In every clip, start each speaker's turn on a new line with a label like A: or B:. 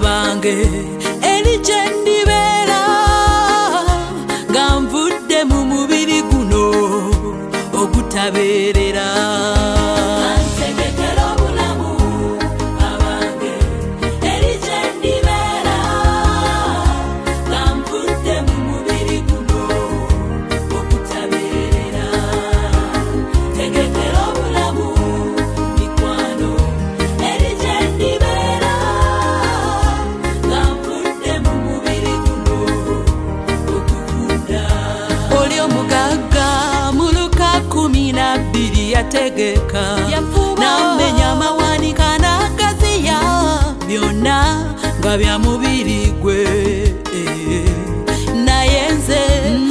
A: abange eri gye ndibeera nga nvudde mu mubiri guno ogutabeerera. Antegekera obulamu abange eri gye ndibeera nga nvudde mu mubiri guno ogutabeerera. Tegekera obulamu mikwano eri gye ndibeera nga nvudde mu mubiri guno okuvunda. Oli omugagga mu Luka 12 yategeka n'amenya amawanika n'agaziya byonna nga bya mubiri gwe. Naye nze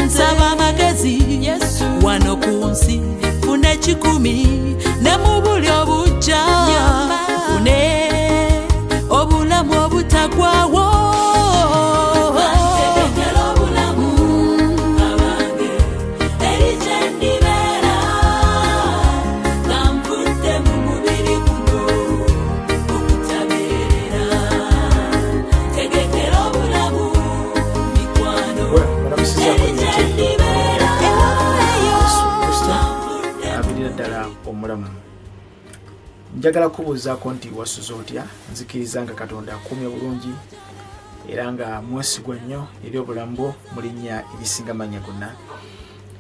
A: nsaba amagezi wano ku nsi fune 10 ne mu buli obujja fune obulamu obutagwawo. Antegekera obulamu abange eri gye ndibeera nga nvudde mu mubiri guno ogutabeerera. Tegekera obulamu mikwano eri gye ndibeera
B: abirira ddala omulamu. Njagala kubuuzaako nti wasuze otya? Nzikiriza nga Katonda akumye bulungi era nga mwesigwa nnyo eri obulamu bwo mu linnya erisinga mannya gonna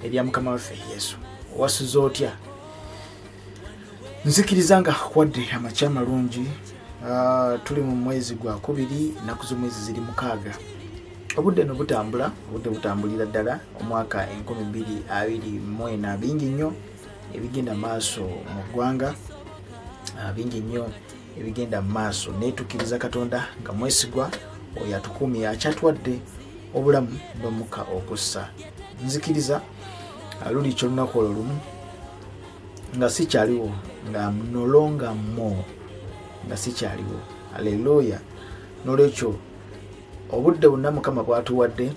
B: erya Mukama waffe Yesu. Wasuze otya? Nzikiriza nga kwadde amakya amalungi. Tuli mu mwezi gwa 2 ennaku z'omwezi ziri 6. Obudde no butambula, obudde butambulira ddala omwaka 2024 bingi nnyo ebigenda maaso mu ggwanga, bingi nnyo ebigenda maaso. Neetukkiriza Katonda nga mwesigwa oyo atukumye akyatwadde obulamu n'omukka okussa. Nzikiriza luli kyolunaku olwo lumu nga sikyaliwo nga nolonga mo nga sikyaliwo. Haleluya. N'olwekyo obudde bonna Mukama bwatuwadde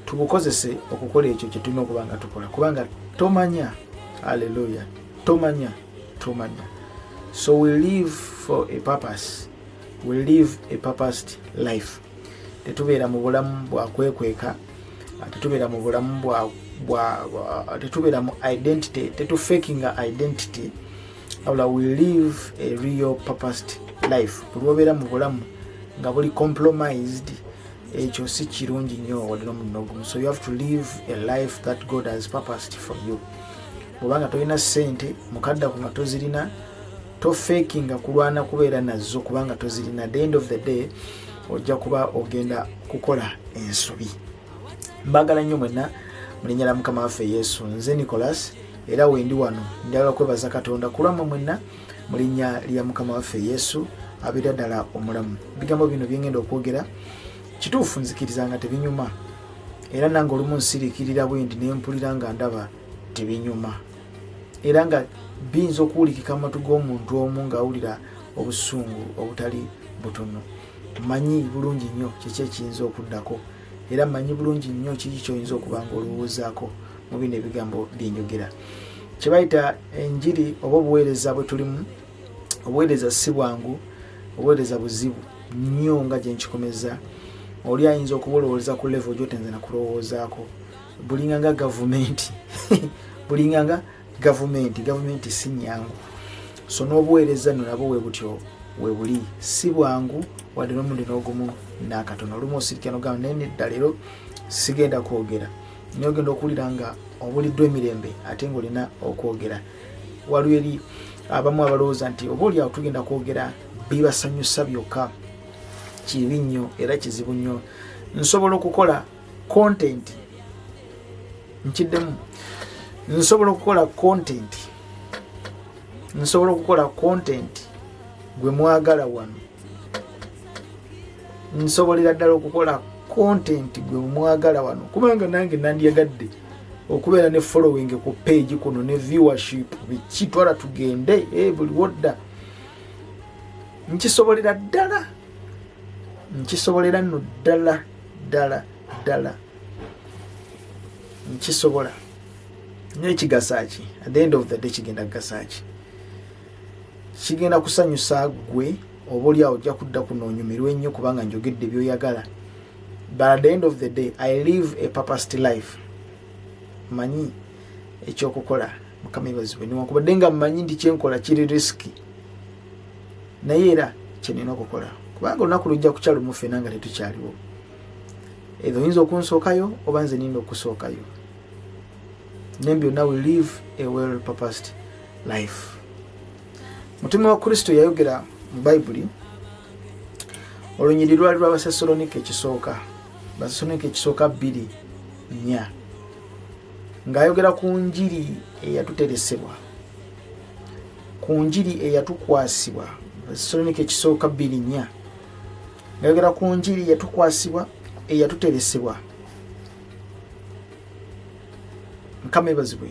B: tubukozese okukola ekyo kye tulina okuba nga tukola, kubanga tomanya. Haleluya. Tomanya. So we live for a purpose. We live a purposed life. Tetubeera mu bulamu bwa kwekweka, tetubeera mu bulamu tetubeera mu identity, faking identity. We live a real purposed life. Buli obeera mu bulamu nga buli compromised, ekyo si kirungi nnyo wadde n'omunogumu. So you have to live a life that God has purposed for you. Bw'obanga tolina ssente mukaddaku nga tozirina, to fakinga kulwana kubeera nazo kubanga tozirina. At the end of the day ojja kuba ogenda kukola ensobi. Mbagala nnyo mwenna mu linnya lya Mukama waffe Yesu. Nze Nicholas era wendi wano njagala kwebaza Katonda kulama mwenna mu linnya lya Mukama waffe Yesu abira ddala omulamu. Bigambo bino byengenda okwogera kituufu nzikiriza nga tebinyuma, era nange olumu nsirikirira bwendi nempulira nga ndaba tebinyuma, era nga biyinza okuwulikika mu matu g'omuntu omu ng'awulira obusungu obutali butono. Manyi bulungi nnyo kiki ekiyinza okuddako, era manyi bulungi nnyo kiki ky'oyinza okuba ng'olowoozaako mu bino ebigambo byenjogera. Kye bayita enjiri oba obuweereza bwe tulimu, obuweereza si bwangu, obuweereza buzibu nnyo nga gye nkikomeza. Oli ayinza okuba olowooza ku level gy'otenze na kulowoozaako. Bulinganga gavumenti bulinganga gavumenti si nyangu. So n'obuweereza no nabwo we butyo we buli, si bwangu wadde n'omundi n'ogumu n'akatono. Olumu osirikira n'ogamba naye ddala leero sigenda kwogera, naye ogenda okuwulira nga obuliddwa emirembe ate ng'olina okwogera. Waliwo eri abamu abalowooza nti oba oli awo tugenda kwogera bibasanyusa byokka. Kibi nnyo era kizibu nnyo. Nsobola okukola content, nkiddemu, nsobola okukola content gwe mwagala wano. Nsobolera ddala okukola content gwe mwagala wano kubanga nange nandyagadde okubeera ne following ku page kuno ne viewership biki twala tugende buli wodda. Nkisobolera ddala, nkisobolera nno ddala nkisobola. N'ekigasa ki? At the end of the day kigenda kugasa ki? Kigenda kusanyusa gwe oboli awo ojja kudda kuno onyumirwe ennyo kubanga njogedde by'oyagala. But at the end of the day, I live a purposed life. Manyi ekyokukola Mukama ibazibwe newankubadde nga mmanyi nti kyenkola kiri risiki, naye era kyenina okukola kubanga olunaku lujja kukyaluma ffenna nga tetukyaliwo. Either oyinza okunsookayo oba nze nina okusookayo, naye byonna we live a well purposed life. Mutume wa Kristo yayogera mu Bayibuli olunyiriri lwali lw'Abasessalonike ekisooka, Basessalonike ekisooka 2:4, ng'ayogera ku njiri eyatuteresebwa, ku njiri eyatukwasibwa. Basessalonike ekisooka 2:4 ng'ayogera ku njiri eyatukwasibwa eyatuteresebwa. Mukama ibazibwe,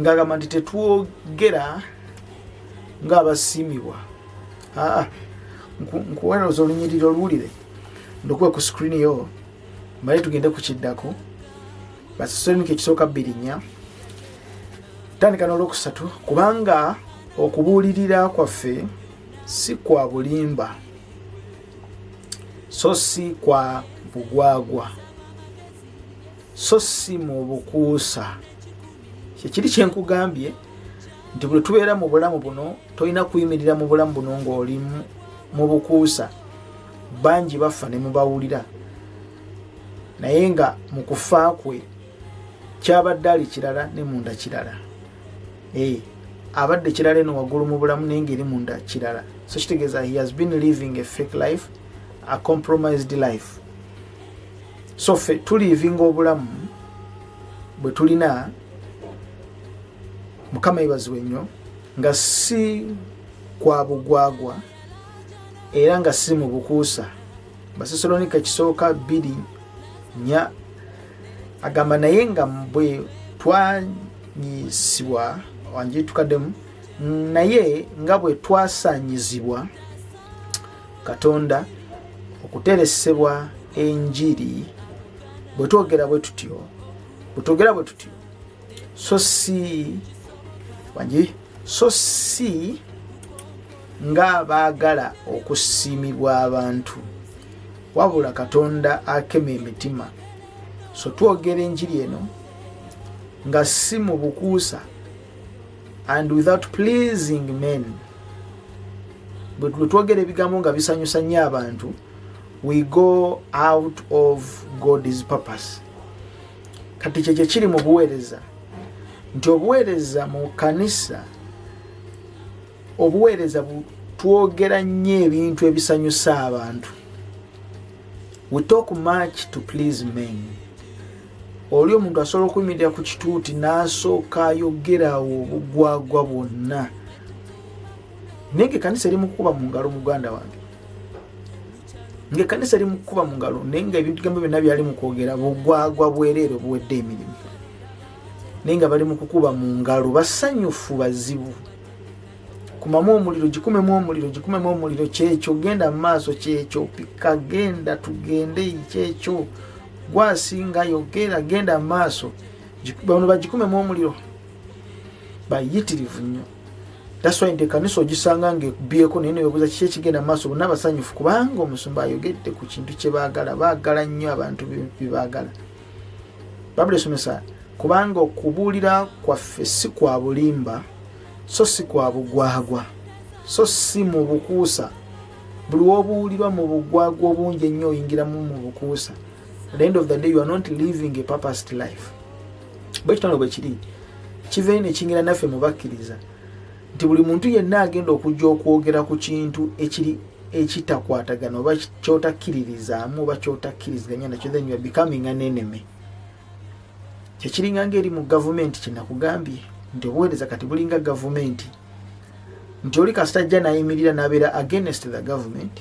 B: ng'agamba nti tetwogera ng'abasiimibwa. Nkuweereza olunyiriri oluwulire ndokuwe ku screen yo male tugende ku kiddako. Basessalonike ekisooka 2:4 tandika n'olwokusatu, kubanga okubuulirira kwaffe si kwa bulimba so si kwa bugwagwa so si mu bukuusa. Kyekiri kyenkugambye nti buli tubeera mu bulamu buno tolina kuyimirira mu bulamu buno ng'oli mu bukuusa. Bangi bafa ne mubawulira, naye nga mu kufa kwe kyabadde ali kirala ne munda kirala. Abadde kirala eno waggulu mu bulamu naye ng'eri munda kirala. So kitegeeza he has been living a fake life, a compromised life. So ffe tulivinga obulamu bwe tulina, Mukama ibazibwe nnyo, nga si kwa bugwagwa era nga si mu bukuusa. Basessalonike ekisooka 2:4 agamba naye nga bwe twanyisibwa wanji tukaddemu, naye nga bwe twasaanyizibwa Katonda okuteresebwa enjiri, bwe twogera bwe tutyo so si nga baagala okusiimibwa abantu, wabula Katonda akema emitima. So twogera enjiri eno nga si mu bukuusa and without pleasing men. Bwe twogera ebigambo nga bisanyusa nnyo abantu, we go out of God's purpose. Kati kyekyo kiri mu buweereza, nti obuweereza mu kanisa, obuweereza twogera nnyo ebintu ebisanyusa abantu. We talk much to please men. Oli omuntu asobola okuyimirira ku kituuti n'asooka ayogerawo obugwagwa bwonna, naye ng'ekkanisa eri mu kukuba mu ngalo muganda wange, ng'ekkanisa eri mu kukuba mu ngalo, naye nga ebigambo byonna byali mu kwogera bugwagwa bwereere buwedde emirimu, naye nga bali mu kukuba mu ngalo basanyufu bazibu. Kumamu omuliro, gikumemu omuliro, kyekyo genda mu maaso, kyekyo pika, genda tugende, kyekyo gwasinga yogera, genda mu maaso, bano bagikumemu omuliro, bayitirivu nnyo. That's why ekkanisa ogisanga ng'ekubyeko naye newebuuza kiki ekigenda mu maaso, bonna basanyufu kubanga omusumba ayogedde ku kintu kye baagala. Baagala nnyo abantu bye baagala. Babula esomesa, kubanga okubuulira kwaffe si kwa bulimba so si kwa bugwagwa so si mu bukuusa. Buli wobuulirwa mu bugwagwa obungi ennyo oyingiramu mu bukuusa. At the end of the day, you are not living a purposed life. Bwekitano bwe kiri kive ne kingira naffe mu bakkiriza nti buli muntu yenna agenda okujja okwogera ku kintu ekitakwatagana oba kyotakkiririzaamu oba kyotakkiriziganya nakyo, then you are becoming an enemy. Kyekiringa ng'eri mu gavumenti kye nakugambye nti obuweereza kati bulinga gavumenti, nti oli kasita ajja n'ayimirira n'abeera against the government,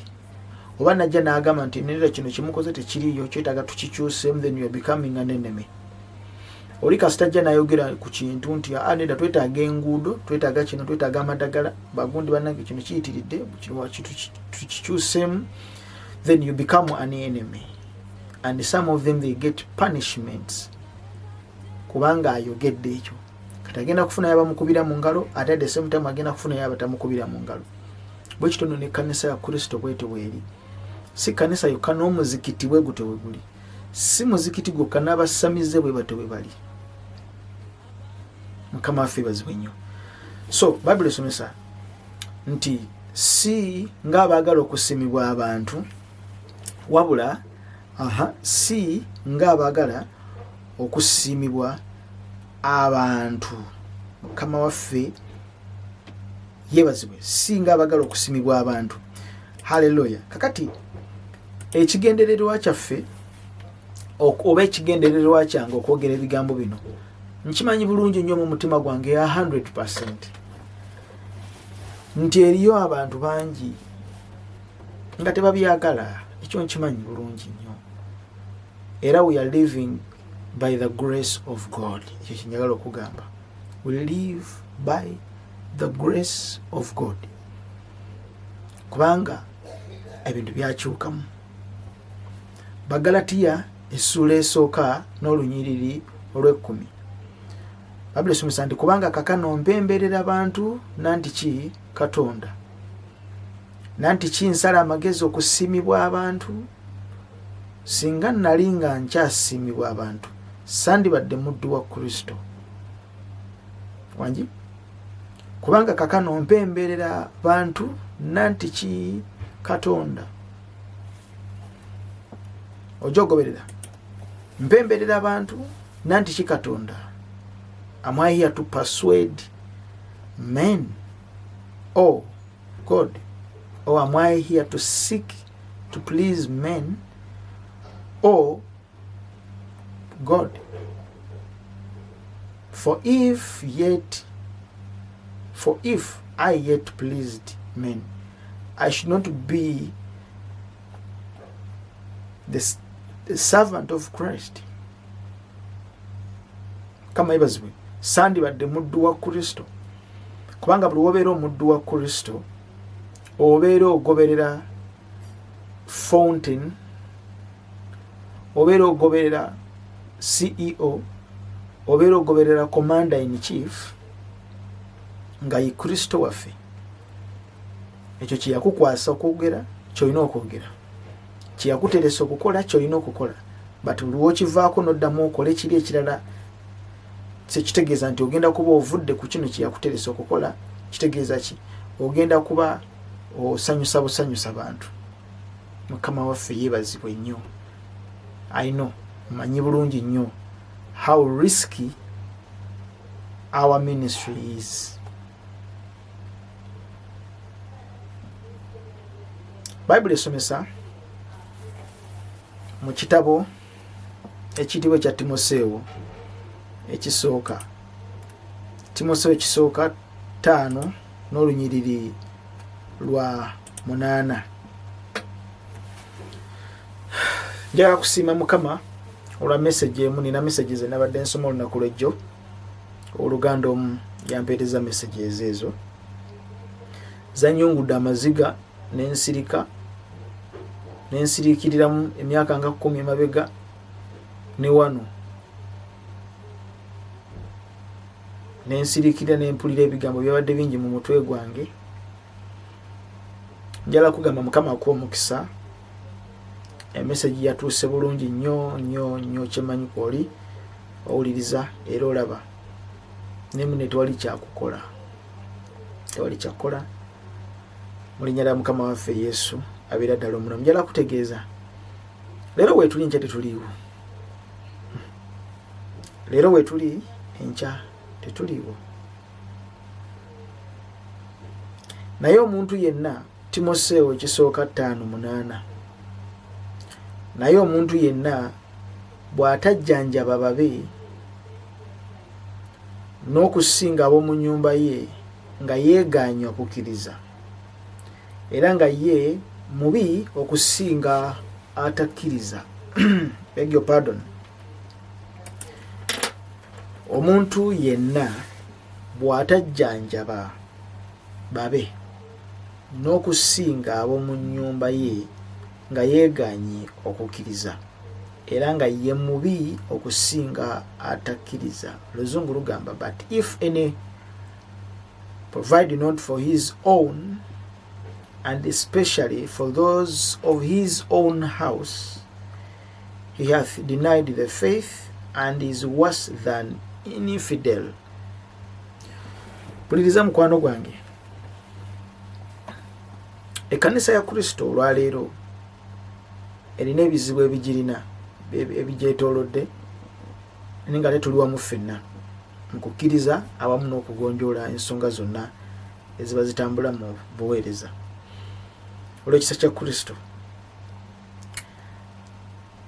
B: oba najja n'agamba nti nerera kino kimukoze tekiriyo kyetaaga tukikyuseemu, then you are becoming an enemy. Oli kasita ajja n'ayogera ku kintu nti neda twetaaga enguudo, twetaaga kino, twetaaga amadagala, bagundi bannange kino kiyitiridde tukikyuseemu, then you become an enemy. And some of them they get punishments kubanga ayogedde ekyo. Kati agenda kufuna yabamukubira mu ngalo, ate at the same time agenda kufuna yabatamukubira mu ngalo. bwe kitono ne kanisa ya Kristo bwete bweri. Si kanisa yokka n'omuzikiti bwe gute bwe guli. Si muzikiti gwokka n'abasamize bwe bato bwe bali. Mukama waffe bazibwe nnyo. So Bible esomesa nti si ng'abaagala okusimibwa abantu wabula si ng'abaagala okusimibwa abantu. Mukama waffe yebazibwe. Si ng'abaagala okusimibwa abantu. Haleluya. Kakati ekigendererwa kyaffe oba ekigendererwa kyange okwogera ebigambo bino nkimanyi bulungi nnyo mu mutima gwange ya 100% nti eriyo abantu bangi nga tebabyagala. Ekyo nkimanyi bulungi nnyo. Era we are living by the grace of God. Ekyo kinyagala okugamba. We live by the grace of God. Kubanga ebintu byakyukamu. Bagalatiya essula esooka n'olunyiriri olw'10. Babula esomesa nti kubanga kakano mpemberera abantu nanti ki Katonda. Nanti ki nsala amagezi okusimibwa abantu. Singa nali nga nkyasimibwa abantu sandibadde muddu wa Kristo. Wangi? Kubanga kakano mpemberera bantu nanti ki Katonda. Ojogoberera. Mpemberera abantu nanti ki Katonda. Am I here to persuade men? Oh, God. Or am I here to seek to please men? Or God? For if I yet pleased men, I should not be the servant of Christ. Kama ibazwe sandibadde muddu wa Kristo. Kubanga buli wobeera omuddu wa Kristo obeera ogoberera Fountain, obeera ogoberera CEO, obeera ogoberera Commander in Chief nga ye Kristo waffe. Ekyo kyeyakukwasa okwogera kyolina okwogera. Kyeyakuteresa okukola kyolina okukola. But buli wokivaako n'oddamu okole kiri ekirala kitegeeza nti ogenda kuba ovudde ku kino kyeyakuteresa okukola. Kitegeeza ki? Ogenda kuba osanyusa busanyusa bantu. Mukama waffe yeebazibwe nnyo. I know, manyi bulungi nnyo how risky our ministry is. Bible esomesa mu kitabo ekiyitibwa ekya Timoseewo ekisooka. Timoseewo ekisooka 5 n'olunyiriri lwa 8. Njagala kusiima Mukama olwa message emu. Nina messages nabadde nsoma olunaku lwejjo. Oluganda omu yampeereza messages ezo. Zanyungudde amaziga n'ensiriikiriramu emyaka nga 10 emabega ne wano. N'ensiriikirira n'empulira ebigambo byabadde bingi mu mutwe gwange. Njala kugamba Mukama akuwa omukisa. Emessage yatuuse bulungi nnyo kyemanyi kwoli owuliriza era olaba. Nemune tewali kyakukola. Tewali kyakola. Mu linnya lya Mukama waffe Yesu abeera ddala omulamu. Njala kutegeeza leero weetuli enkya tetuliiwo. Leero weetuli enkya tetuliiwo. Naye omuntu yenna, Timoseewo ekisooka 5:8. Naye omuntu yenna bw'atajjanjaba babe n'okusinga ab'omu nnyumba ye nga yeegaanya okukkiriza, era nga ye mubi okusinga atakkiriza. Beg your pardon. Omuntu yenna bw'atajjanjaba babe n'okusinga ab'omu nnyumba ye nga yeegaanye okukkiriza, era nga ye mubi okusinga atakkiriza. Oluzungu lugamba, but if any provide not for his own and especially for those of his own house. He hath denied the faith and is worse than infidel. Puliriza mukwano gwange. Ekkanisa ya Kristo olwaleero erina ebizibu ebigirina ebigyetoolodde nga tetuli wamu ffenna mu kukkiriza awamu n'okugonjoola ensonga zonna eziba zitambula mu buweereza olw'ekisa kya Kristo.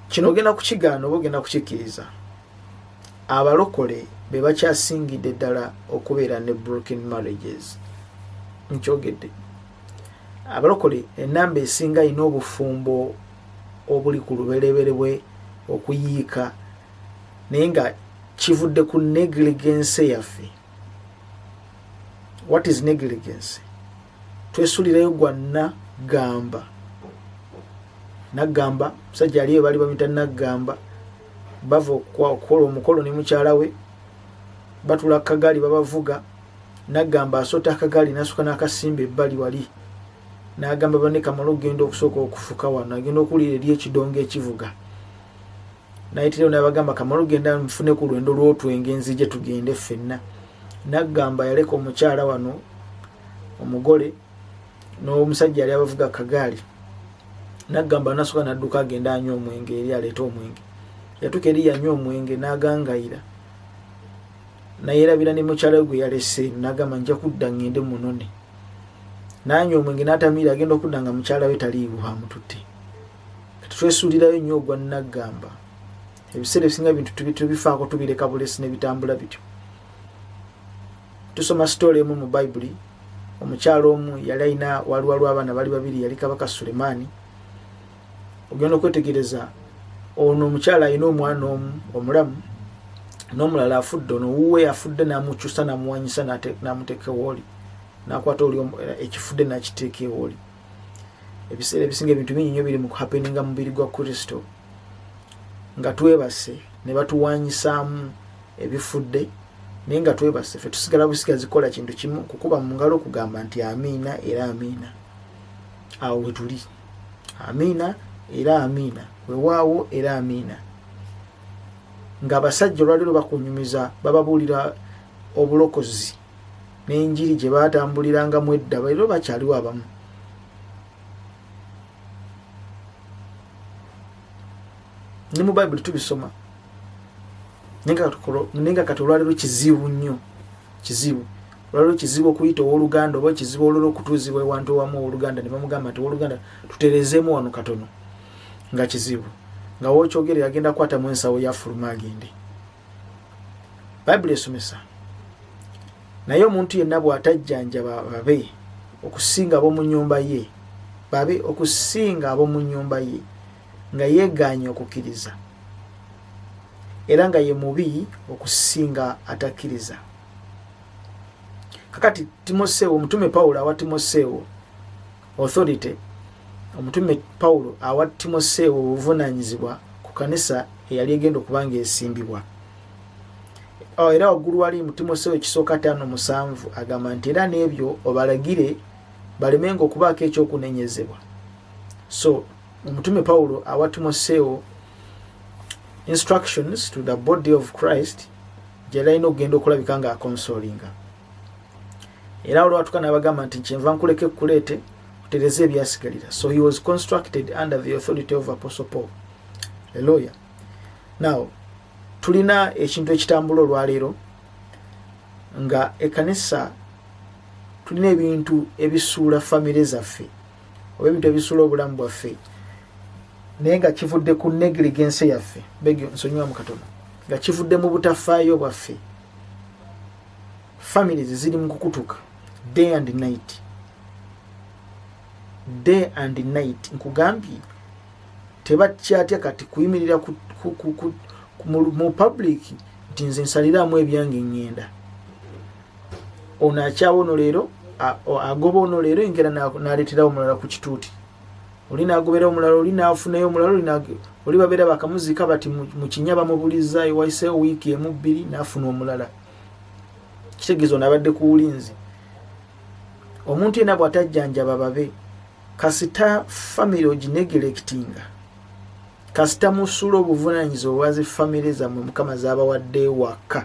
B: Kino ogenda kukigaana oba ogenda kukikkiriza. Abalokole be bakyasingidde ddala okubeera ne broken marriages. Nkyogedde. Abalokole ennamba esinga ina obufumbo obuli ku lubereberye okuyiika naye nga kivudde ku negligence yaffe. What is negligence? Twesulirayo gwa nagamba. Nagamba musajja aliyo bali bamita nagamba bava okukola omukolo ne mukyala we batula akagaali babavuga. Nagamba asota akagaali nasuka n'akasimba ebbali wali n'agamba banne kamala okugenda okusooka okufuka wano agenda okuwulira eri ekidongo ekivuga nayitirayo n'abagamba kamala okugenda nfune ku lwendo lw'otwenge nzije tugende ffenna. Nagamba yaleka omukyala wano omugole n'omusajja yali abavuga akagaali. Nagamba nasuka n'adduka agenda anywa omwenge eri aleeta omwenge. Yatuuka eri yanywa omwenge n'agangayira nayerabira ne mukyala we gwe yalese n'agamba nja kudda ngende munone. N'anywa omwenge n'atamiira agenda okudda nga mukyala we taliiwo amututte. Kati twesuulirayo nnyo ogwa Nagamba. Ebiseera ebisinga bintu tubifaako tubireka bulesi ne bitambula bityo. Tusoma story emu mu Bayibuli. Omukyala omu yali alina waliwo abaana bali babiri yali kabaka Sulemaani. Ogenda okwetegereza ono omukyala alina omwana omu omulamu n'omulala afudde. Ono wuwe afudde n'amukyusa n'amuwanyisa n'amuteeka ewoli n'akwata oli ekifudde n'akiteeka ewoli. Ebiseera ebisinga ebintu bingi nnyo biri mu kuhappeninga mu mubiri gwa Kristo nga twebase ne batuwanyisaamu ebifudde naye nga twebase ffe tusigala busigazi kola kintu kimu kukuba mu ngalo okugamba nti amiina era amiina. Awo we tuli. Amiina era amiina. Weewaawo era amiina. Ng'abasajja olwaleero bakunyumiza bababuulira obulokozi n'enjiri gye baatambulirangamu edda leero bakyaliwo abamu. Ne mu Bayibuli tubisoma nenga kati olwaleero kizibu nnyo. Kizibu olwaleero kizibu okuyita owooluganda oba kizibu olwaleero okutuuzibwa ewantu owamu owooluganda ne bamugamba nti owooluganda tuterezeemu wano katono nga kizibu nga wookyogere agenda kwatamu ensawo yafuluma agende. Bayibuli esomesa naye omuntu yenna bw'atajjanjaba babe okusinga ab'omu nnyumba ye babe okusinga ab'omu nnyumba ye nga yeegaanye okukkiriza era nga ye mubi okusinga atakkiriza. Kakati Timoseewo omutume Pawulo awa Timoseewo authority. Omutume Pawulo awa Timoseewo obuvunaanyizibwa ku kanisa eyali egenda okuba ng'esimbibwa. Era waggulu wali mu Timoseewo ekisooka 5:7 agamba nti era n'ebyo obalagire balemenga okubaako ekyokunenyezebwa. So omutume Pawulo awa Timoseewo instructions to the body of Christ gye alina okugenda okulabika nga akonsolinga. Era olwatuka n'abagamba nti kyenva nkuleke kuleete kutereze ebyasigalira. So he was constructed under the authority of Apostle Paul, a lawyer. Now tulina ekintu ekitambula olwaleero nga ekkanisa tulina ebintu ebisuula famire zaffe oba ebintu ebisuula obulamu bwaffe naye nga kivudde ku negligence yaffe. Begyo nsonyiwamu katono. Nga kivudde mu butafaayo bwaffe. Families ziri mu kukutuka day and night. Day and night. Nkugambye tebakyatya kati kuyimirira mu public nti nze nsaliramu ebyange ngenda. Ono akyawo ono leero agoba ono leero engera n'aleeterawo omulala ku kituuti. Oli n'agobera omulala, oli n'afunayo omulala, oli babeera bakamuziika bati mu kinya bamubuliza ewayiseewo wiiki emu bbiri n'afuna omulala. Kitegeeza ono abadde ku bulinzi. Omuntu yenna bw'atajjanjaba babe kasita family oginegelectinga kasita musula obuvunanyizibwa obwazi family zammwe mukama z'abawadde waka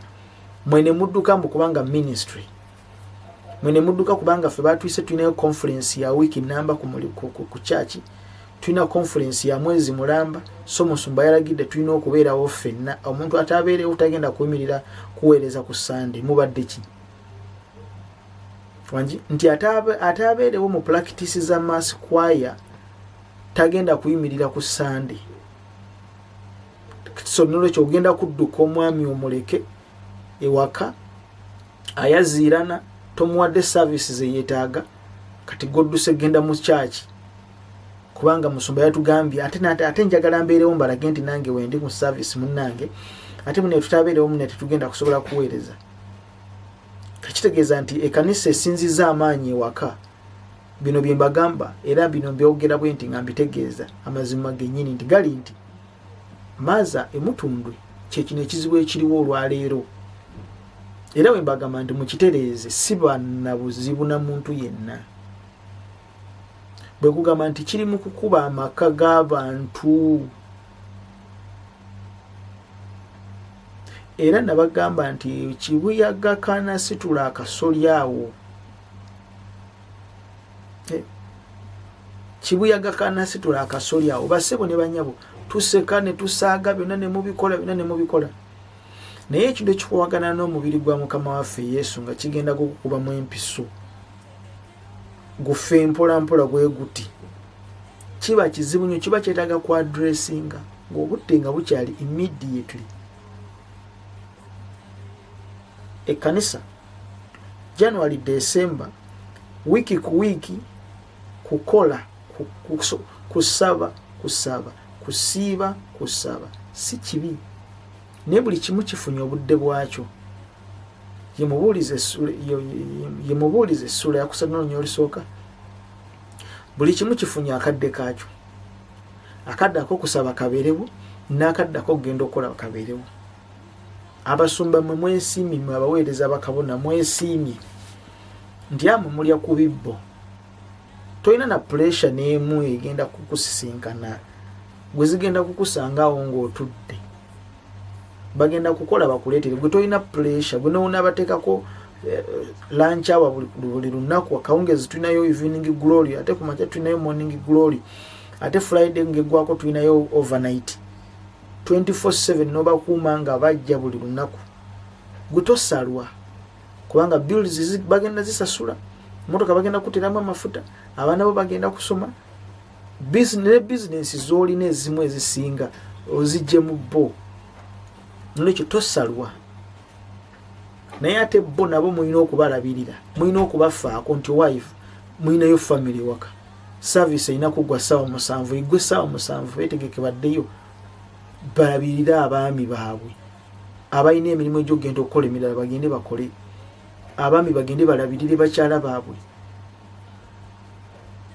B: mwene mudduka mbu kubanga ministry mwene mudduka kubanga ffe batwise tulinayo conference ya wiki namba ku church tulina conference ya mwezi mulamba so musumba yalagidde tulina okubeerawo ffenna omuntu atabeerewo tagenda kuyimirira kuweereza ku Sunday mubadde ki wanji nti atabeerewo mu practice za mass choir tagenda kuyimirira ku Sunday so nolwekyo ogenda kudduka omwami omuleke ewaka ayaziirana tomuwadde services eyetaaga kati godduse genda mu church kubanga musumba yatugambye ate njagala mbeerewo mbalage nti nange wendi mu service munnange ate mune tutabeerewo mune tetugenda kusobola kuweereza kakitegeeza nti ekanisa esinziza amaanyi ewaka bino bye mbagamba era bino mbyogera bwe nti nga mbitegeeza amazima gennyini nti gali nti maaza emutundwe kyekino ekizibu ekiriwo olwaleero era bwe mbagamba nti mukitereeze si bannabuzibu na muntu yenna bwe kugamba nti kiri mu kukuba amaka g'abantu era nabagamba nti kibuyaga kanasitula akasolyawo kibuyaga kanasitula akasolyawo basebo ne banyabo tuseka ne tusaaga byonna ne mubikola naye ekintu ekikuwagana n'omubiri gwa mukama waffe Yesu nga kigenda kukubamu empiso gufe mpola gwe guti kiba kizibu nnyo kiba kyetaaga ku addressinga ng'obudde nga bukyali immediately ekkanisa January December wiki ku wiki kukola kusaba kusiiba kusaba si kibi ne buli kimu kifunye obudde bwakyo yemubuulize essula yakusanoonya olisooka buli kimu kifunye akadde kaakyo akadde akokusaba kabeerewo n'akadde akokugenda okukola kabeerewo abasumba mwe mwesiimye mwe abaweereza bakabona mwesiimye nti amwe mulya ku bibbo tolina na pressure n'emu egenda kukusisinkana gwe zigenda kukusangawo ng'otudde bagenda kukola bakuleetere gwe tolina pressure gwe n'onaabateekako lunch hour buli lunaku akawungezi tulinayo evening glory ate ku makya tulinayo morning glory ate Friday ng'eggwako tulinayo overnight 24/7 n'obakuuma nga bajja buli lunaku gwe tosalwa kubanga bills bagenda zisasula motoka bagenda kuteramu amafuta abaana bo bagenda kusoma business z'olina ezimu ezisinga oziggyemu bo nolwekyo tosalwa naye ate bo nabo mulina okubalabirira mulina okubafaako nti wife mulinayo family waka service erina kuggwa ssaawa 7 igwe ssaawa 7 beetegeke baddeyo balabirira abaami baabwe abalina emirimu egyogenda okukola emirala bagende bakole abaami bagende balabirire bakyala baabwe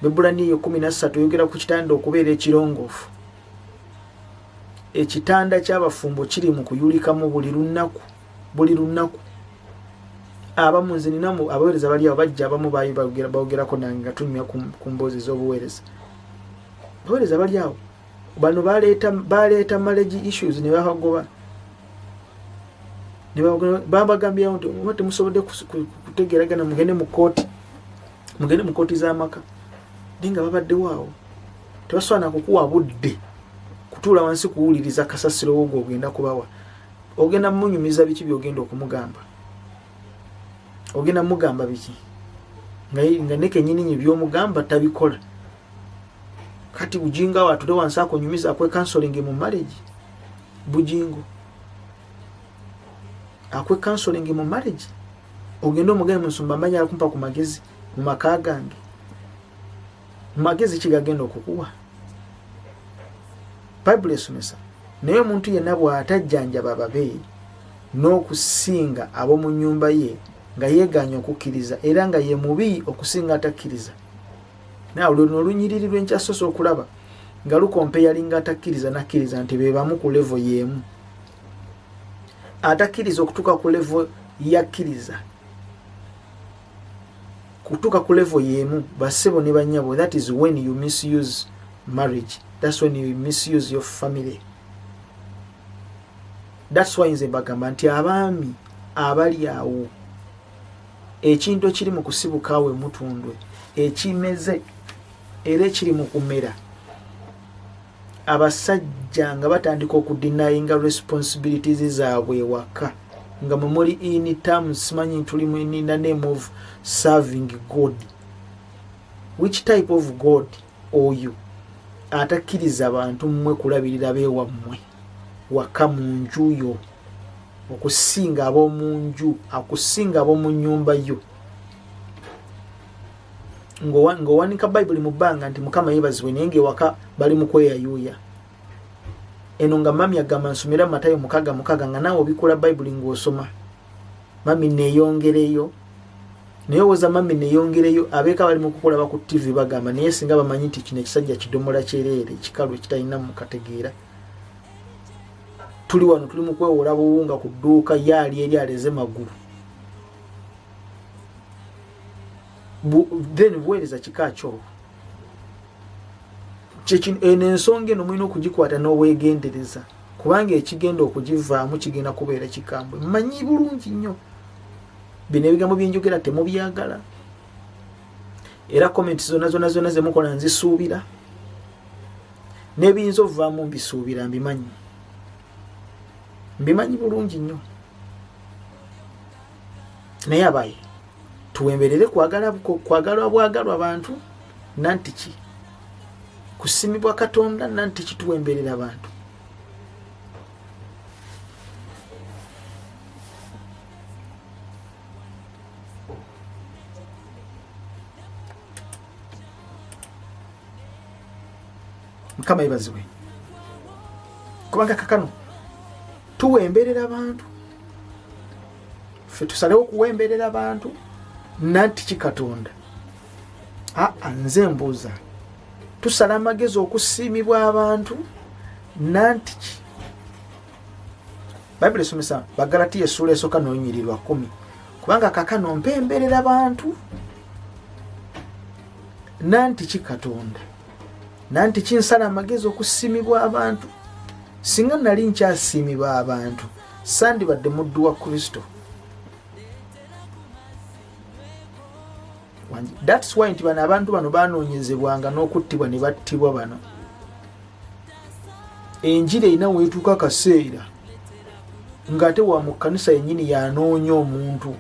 B: Bebulaniyo 13 oyogera ku kitanda okubeera ekirongoofu ekitanda ky'abafumbo kiri mu kuyulikamu buli lunaku abamu nze ninamu abaweereza bali awo bajja abamu bayogerako nange nga tunyumya ku mboozi z'obuweereza abaweereza bali awo bano baleeta marriage issues ne babagoba babagambyawo nti oba temusobodde kutegeragana mugende mu kooti z'amaka naye nga babaddewo awo tebasobola kukuwa budde kutuula wansi kuwuliriza kasasiro wogwo ogenda kubawa ogenda munyumiza biki byogenda okumugamba ogenda mugamba biki nga nekenyininyi byomugamba tabikola kati bujinga watule wansi akonyumiza akwe counseling mu marriage bujingo akwe counseling mu marriage ogenda omugenda musumba manya akumpa ku magezi mu maka gange magezi kigagenda okukuwa Bible esomesa naye omuntu yenna bw'atajjanjaba babe n'okusinga ab'omu nnyumba ye nga yeeganya okukkiriza era nga ye mubi okusinga atakkiriza naawe luno olunyiriri lwenkyasoose okulaba nga lukompeyalinga atakkiriza nakkiriza nti be bamu ku levo y'emu atakkiriza okutuuka ku levo yakkiriza kutuka ku level yemu basebo ne banyabo. That is when you misuse marriage. That's when you misuse your family. That's why nze bagamba nti abaami abali awo ekintu ekiri mu kusibukawe Mutundwe ekimeze era ekiri mu kumera abasajja nga batandika okudinayinga responsibilities zaabwe waka nga muri in terms simanyi tulimu in the name of serving God. Which type of God oyo atakiriza abantu mmwe kulabirira beewammwe waka mu nju yo okusinga ab'omu nju akusinga ab'omu nnyumba yo ng'owanika Bible mu bbanga nti Mukama yeebazibwe naye ng'ewaka bali mu kweyayuuya. Eno nga mami agamba nsomera Matayo 6:6 nga naawe obikula Bible ng'osoma. Mami neeyongereyo naye owoza mami neeyongereyo abeeka bali mu kukulaba ku TV bagamba naye singa bamanyi nti kino ekisajja kidomola kyereere ekikalu ekitalina mu kategeera. Tuli wano tuli mu kwewola buwunga ku dduuka yaali eri aleze magulu. Then buweereza kika kyo. Ensonga eno mulina okugikwata n'obwegendereza kubanga ekigenda okugivaamu kigenda kubeera kikambwe. Mmanyi bulungi nnyo bino ebigambo byenjogera temubyagala era comments zonna ze mukola nzisuubira n'ebiyinza ovaamu mbisuubira mbimanyi bulungi nnyo. Naye abaye tuwemberere kwagala bwagalwa abantu nanti ki kusimibwa Katonda nanti ki tuwemberera abantu. Mukama yeebazibwe kubanga kakano tuwemberera abantu ffe tusalewo kuwemberera abantu nanti ki Katonda. Nze mbuuza tusala amagezi okusiimibwa abantu nanti ki. Bible esomesa Bagalatiya essula esooka n'olunyiriri 10 kubanga kakano mpemberera abantu nanti ki Katonda nanti ki nsala amagezi okusiimibwa abantu. Singa nali nkyasiimibwa abantu sandibadde muddu wa Kristo. That's why nti bano abantu bano banoonyezebwanga n'okuttibwa ne battibwa bano. Enjiri erina weetuuka akaseera ng'ate wa mu kkanisa yennyini yanoonya omuntu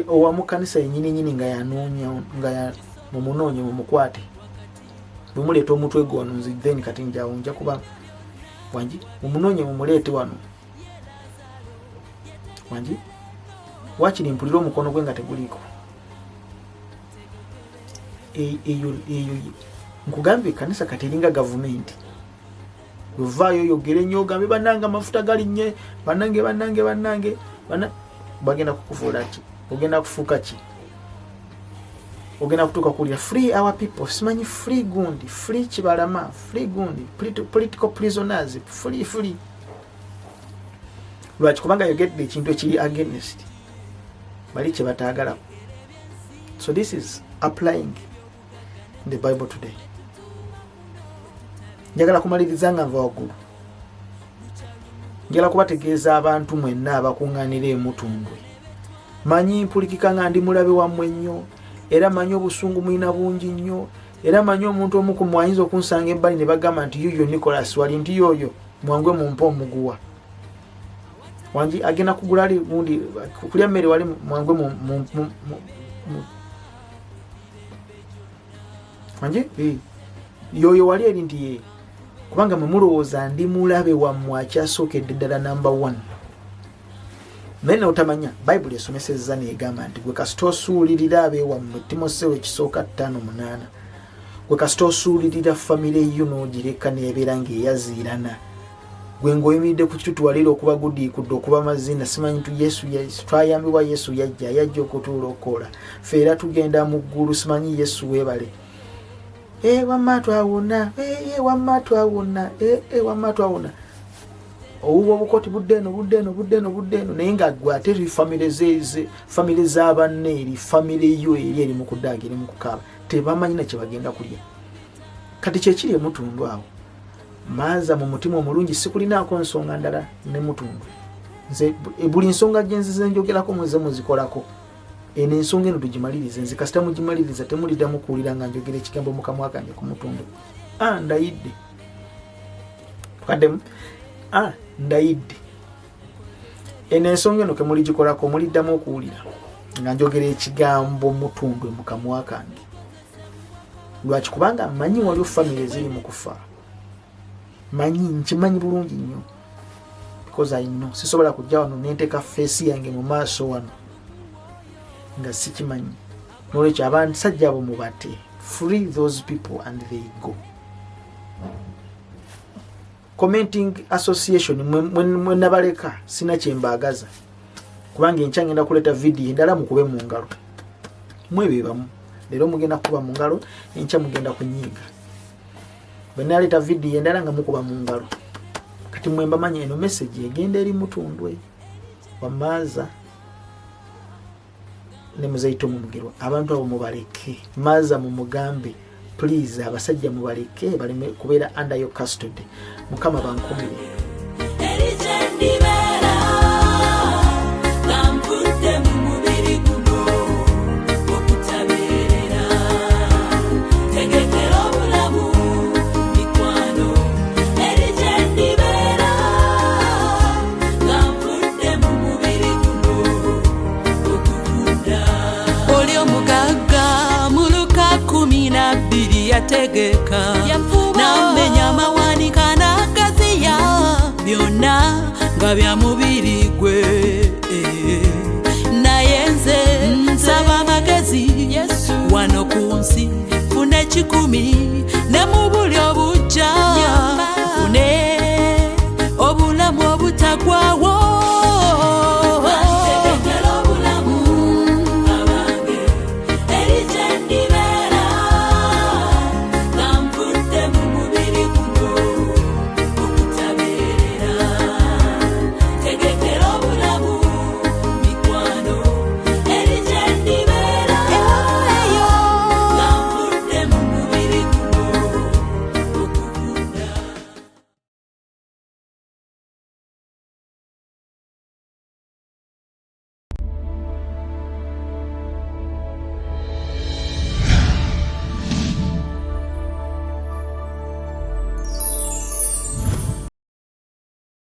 B: owa mu kkanisa yennyini nga yanoonya nga mumunoonya mumukwate mumuleeta omutwe gwe wano nzi then kati njawo nja kuba wangi mumunoonye mumuleete wano wangi wakiri mpulira omukono gwe nga teguliko. Eyo nkugambye kanisa kati eringa gavumenti wevaayo yogere nnyo ogambe bannange amafuta galinnye bannange bagenda kukufuula ki ogenda kufuuka ki ogenda kutuuka kuwulira free our people simanyi free gundi free kibalama free gundi political prisoners free lwaki kubanga yogedde ekintu ekiri against bali kye bataagala. So this is applying in the Bible today. Njagala kumaliriza nga nva waggulu njagala kubategeeza abantu mwenna abakuŋŋaanira e Mutundwe manyi mpulikika nga ndi mulabe wammwe nnyo era manyi obusungu mulina bungi nnyo era manyi omuntu omu ku mwayinza okunsanga ebbali ne bagamba nti yuyo Nicholas wali nti yoyo mwangwe mumpa omuguwa wangi agenda kugula ali gundi kulya mmere wali mwangwe wangi yoyo wali eri nti ye kubanga mwe mulowooza ndi mulabe wammwe akyasookedde ddala number 1. Naye otamanya Bible esomesezza neegamba nti gwe kasita osuulirira abeewammwe Timoseewo ekisooka 5:8 gwe kasita osuulirira famire yo n'ogireka neebeera ng'eyaziirana gwe ng'oyimiridde ku kitutwalira okuba gudiikudde okuba mazina simanyi nti Yesu twayambibwa Yesu yajja okutulokola ffe era tugenda mu ggulu simanyi Yesu weebale wamma twawona wamma twawona obuba obukoti buddeno naye nga gwe ate eri famire z'abanne eri famire yo eri mu kudaaga eri mu kukaaba tebamanyi na kye bagenda kulya. Kati kyekiri Mutundwe awo maaza mu mutima omulungi sikulinaako nsonga ndala ne Mutundwe. Nze buli nsonga gye nzize njogerako muze muzikolako. Eno ensonga eno tugimalirize, nze kasita mugimaliriza temuliddamu kuwulira nga njogera ekigambo mu kamwa kange ku Mutundwe. Ndayidde tukaddemu ndayidde. Eno ensonga eno ke muligikolako muliddamu okuwulira nga njogera ekigambo Mutundwe mu kamwa kange. Lwaki? Kubanga manyi waliwo famire ziri mu kufa. Nkimanyi bulungi nnyo because I know sisobola kujja wano nenteeka face yange mu maaso wano nga sikimanyi. Nolwekyo abasajja abo mubate, free those people and they go. Commenting association mwe nabaleka sina kyembaagaza kubanga enkya ngenda kuleeta video endala mukube mu ngalo mwebebamu. Leero mugenda kuba mu ngalo, enkya mugenda kunyiiga. Bwe naleeta video endala nga mukuba mu ngalo. Kati mwe mbamanyi eno message egenda eri Mutundwe wamaaza ne Muzaito mu Mugerwa. Abantu abo mubaleke, maaza mu mugambe please, abasajja mubaleke baleme kubeera under your custody. Mukama bankumire.
A: Yategeka namenya mawanika n'agaziya byonna nga bya mubiri gwe. Naye nze nsaba amagezi wano ku nsi funa 10 ne mu buli obujja